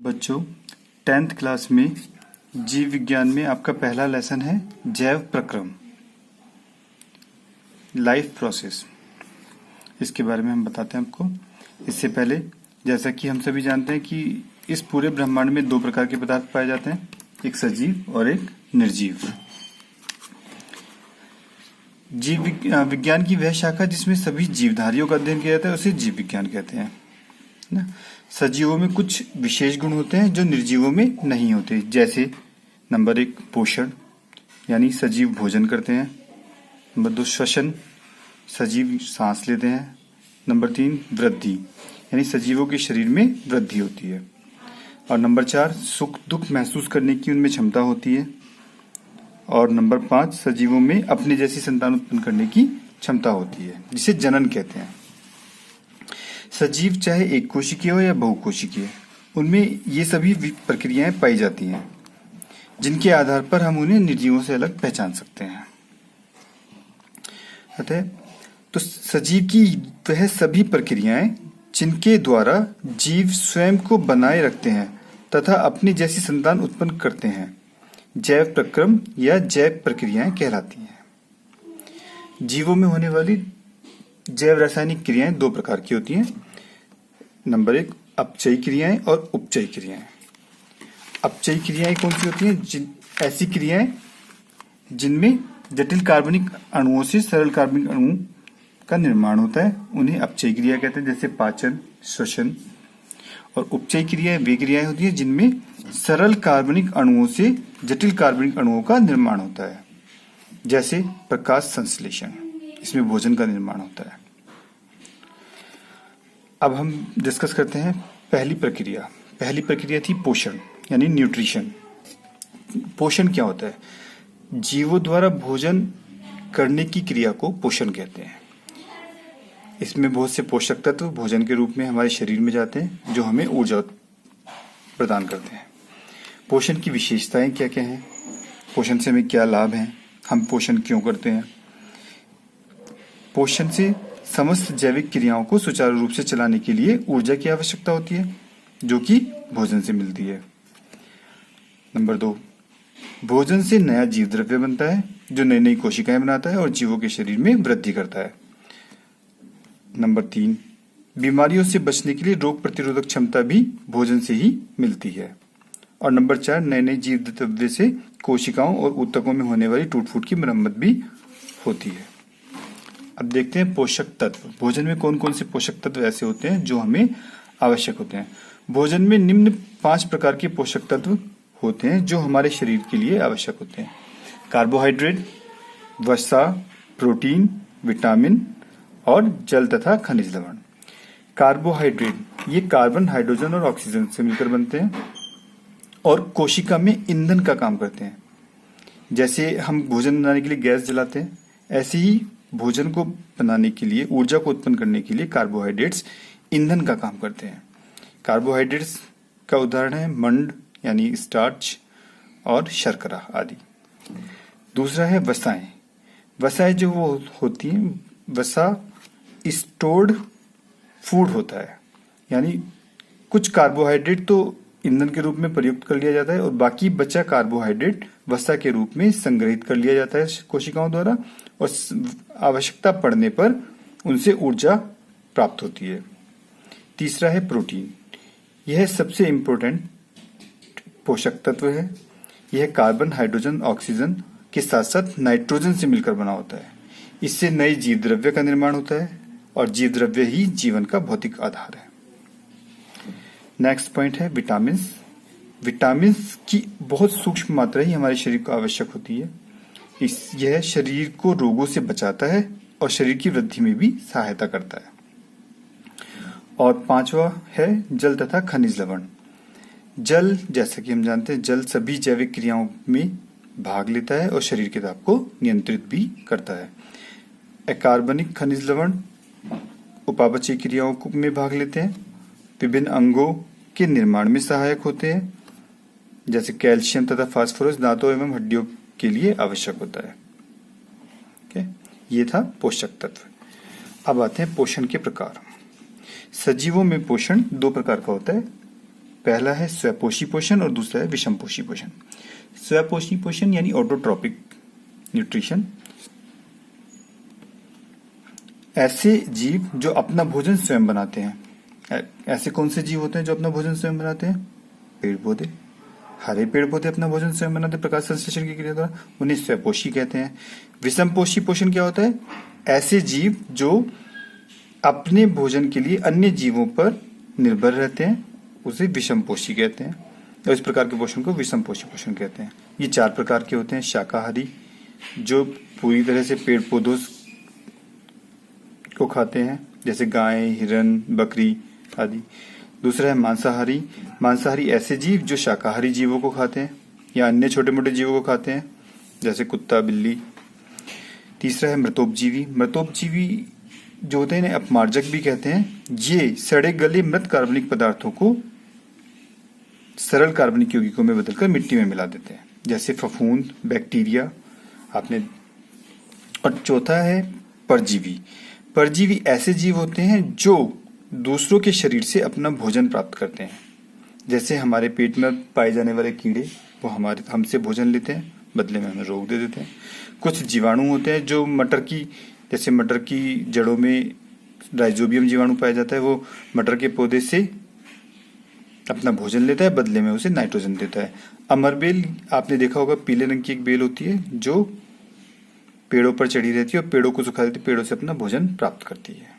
बच्चों, 10th class में जीव विज्ञान में आपका पहला लेसन है जैव प्रक्रम, लाइफ प्रोसेस। इसके बारे में हम बताते हैं आपको। इससे पहले जैसा कि हम सभी जानते हैं कि इस पूरे ब्रह्मांड में दो प्रकार के पदार्थ पाए जाते हैं, एक सजीव और एक निर्जीव। जीव विज्ञान की वह शाखा जिसमें सभी जीवधारियों का अध्ययन किया जाता है उसे जीव विज्ञान कहते हैं ना। सजीवों में कुछ विशेष गुण होते हैं जो निर्जीवों में नहीं होते, जैसे नंबर 1 पोषण, यानी सजीव भोजन करते हैं। नंबर 2 श्वसन, सजीव सांस लेते हैं। नंबर 3 वृद्धि, यानी सजीवों के शरीर में वृद्धि होती है। और नंबर 4 सुख दुख महसूस करने की उनमें क्षमता होती है। और नंबर 5 सजीवों में अपने जैसी संतान उत्पन्न करने की क्षमता होती है, जिसे जनन कहते हैं। सजीव चाहे एक कोशिकीय हो या बहुकोशिकीय, उनमें ये सभी प्रक्रियाएं पाई जाती हैं, जिनके आधार पर हम उन्हें निर्जीवों से अलग पहचान सकते हैं। अतः तो सजीव की वह सभी प्रक्रियाएं जिनके द्वारा जीव स्वयं को बनाए रखते हैं तथा अपनी जैसी संतान उत्पन्न करते हैं, जैव प्रक्रम या जैव प्रक्रियाएं कहलाती हैं। जीवों में होने वाली जैव रासायनिक क्रियाएं दो प्रकार की होती हैं। नंबर 1 अपचयी क्रियाएं और उपचयी क्रियाएं। अपचयी क्रियाएं कौन सी होती हैं? ऐसी क्रियाएं जिनमें जटिल कार्बनिक अणुओं से सरल कार्बनिक अणु का निर्माण होता है, उन्हें अपचयी क्रिया कहते हैं, जैसे पाचन, श्वसन। और उपचयी क्रियाएं वे क्रियाएं होती हैं जिनमें सरल कार्बनिक अणुओं से जटिल कार्बनिक अणुओं का निर्माण होता है, जैसे प्रकाश संश्लेषण, इसमें भोजन का निर्माण होता है। अब हम डिस्कस करते हैं पहली प्रक्रिया। पहली प्रक्रिया थी पोषण, यानी न्यूट्रिशन। पोषण क्या होता है? जीवों द्वारा भोजन करने की क्रिया को पोषण कहते हैं। इसमें बहुत से पोषक तत्व भोजन के रूप में हमारे शरीर में जाते हैं, जो हमें ऊर्जा प्रदान करते हैं। पोषण की विशेषताएं क्या क्या हैं? पोषण से हमें क्या लाभ हैं? हम पोषण क्यों करते हैं? पोषण से समस्त जैविक क्रियाओं को सुचारू रूप से चलाने के लिए ऊर्जा की आवश्यकता होती है, जो कि भोजन से मिलती है। नंबर 2 भोजन से नया जीव द्रव्य बनता है, जो नई नई कोशिकाएं बनाता है और जीवों के शरीर में वृद्धि करता है। नंबर 3 बीमारियों से बचने के लिए रोग प्रतिरोधक क्षमता भी भोजन से ही मिलती है। और नंबर 4 नए नए जीव द्रव्य से कोशिकाओं और ऊतकों में होने वाली टूट फूट की मरम्मत भी होती है। अब देखते हैं पोषक तत्व। भोजन में कौन कौन से पोषक तत्व ऐसे होते हैं जो हमें आवश्यक होते हैं? भोजन में निम्न 5 प्रकार के पोषक तत्व होते हैं जो हमारे शरीर के लिए आवश्यक होते हैं: कार्बोहाइड्रेट, वसा, प्रोटीन, विटामिन और जल तथा खनिज लवण। कार्बोहाइड्रेट ये कार्बन, हाइड्रोजन और ऑक्सीजन से मिलकर बनते हैं और कोशिका में ईंधन का काम करते हैं। जैसे हम भोजन बनाने के लिए गैस जलाते हैं, ऐसे ही भोजन को बनाने के लिए, ऊर्जा को उत्पन्न करने के लिए कार्बोहाइड्रेट्स ईंधन का काम करते हैं। कार्बोहाइड्रेट्स का उदाहरण है मंड, यानी स्टार्च और शर्करा आदि। दूसरा है वसाएं। वसाएं जो वो होती हैं, वसा स्टोर्ड फूड होता है, यानी कुछ कार्बोहाइड्रेट तो ईंधन के रूप में प्रयुक्त कर लिया जाता है और बाकी बचा कार्बोहाइड्रेट वसा के रूप में संग्रहित कर लिया जाता है कोशिकाओं द्वारा, और आवश्यकता पड़ने पर उनसे ऊर्जा प्राप्त होती है। तीसरा है प्रोटीन। यह सबसे इंपॉर्टेंट पोषक तत्व है। यह कार्बन, हाइड्रोजन, ऑक्सीजन के साथ साथ नाइट्रोजन से मिलकर बना होता है। इससे नए जीव द्रव्य का निर्माण होता है और जीव द्रव्य ही जीवन का भौतिक आधार है। नेक्स्ट पॉइंट है विटामिन। विटामिन की बहुत सूक्ष्म मात्रा ही हमारे शरीर को आवश्यक होती है। यह शरीर को रोगों से बचाता है और शरीर की वृद्धि में भी सहायता करता है। और 5वां है जल तथा खनिज लवण। जल, जैसा कि हम जानते हैं, जल सभी जैविक क्रियाओं में भाग लेता है और शरीर के ताप को नियंत्रित भी करता है। अकार्बनिक खनिज लवण उपापचयी क्रियाओं में भाग लेते हैं, विभिन्न अंगों के निर्माण में सहायक होते हैं, जैसे कैल्शियम तथा फास्फोरस दांतों एवं हड्डियों के लिए आवश्यक होता है। ये था पोषक तत्व। अब आते हैं पोषण के प्रकार। सजीवों में पोषण 2 प्रकार का होता है। पहला है स्वपोषी पोषण और दूसरा है विषमपोषी पोषण। स्वपोषी पोषण यानी ऑटोट्रॉपिक न्यूट्रिशन, ऐसे जीव जो अपना भोजन स्वयं बनाते हैं। ऐसे कौन से जीव होते हैं जो अपना भोजन स्वयं बनाते हैं? पेड़ पौधे। हरे पेड़ पौधे अपना भोजन स्वयं बनाते हैं प्रकाश संश्लेषण की क्रिया द्वारा, उन्हें स्वपोषी कहते हैं। विषमपोषी पोषण क्या होता है? ऐसे जीव जो अपने भोजन के लिए अन्य जीवों पर निर्भर रहते हैं, उसे विषमपोषी कहते हैं। और इस प्रकार के पोषण को विषमपोषी पोषण कहते हैं। ये 4 प्रकार के होते हैं। शाकाहारी, जो पूरी तरह से पेड़ पौधों को खाते हैं, जैसे गाय, हिरन, बकरी आदि। दूसरा है मांसाहारी। मांसाहारी ऐसे जीव जो शाकाहारी जीवों को खाते हैं या अन्य छोटे मोटे जीवों को खाते हैं, जैसे कुत्ता, बिल्ली। तीसरा है मृतोपजीवी। मृतोपजीवी जो होते हैं इन्हें अपमार्जक भी कहते हैं। ये सड़े गले मृत कार्बनिक पदार्थों को सरल कार्बनिक यौगिकों में बदलकर मिट्टी में मिला देते हैं, जैसे फफूंद, बैक्टीरिया आपने। और चौथा है परजीवी। परजीवी ऐसे जीव होते हैं जो दूसरों के शरीर से अपना भोजन प्राप्त करते हैं, जैसे हमारे पेट में पाए जाने वाले कीड़े, वो हमसे भोजन लेते हैं, बदले में हमें रोग दे देते हैं। कुछ जीवाणु होते हैं जो जैसे मटर की जड़ों में राइजोबियम जीवाणु पाया जाता है, वो मटर के पौधे से अपना भोजन लेता है, बदले में उसे नाइट्रोजन देता है। अमरबेल आपने देखा होगा, पीले रंग की एक बेल होती है जो पेड़ों पर चढ़ी रहती है और पेड़ों को सुखा देती है, पेड़ों से अपना भोजन प्राप्त करती है।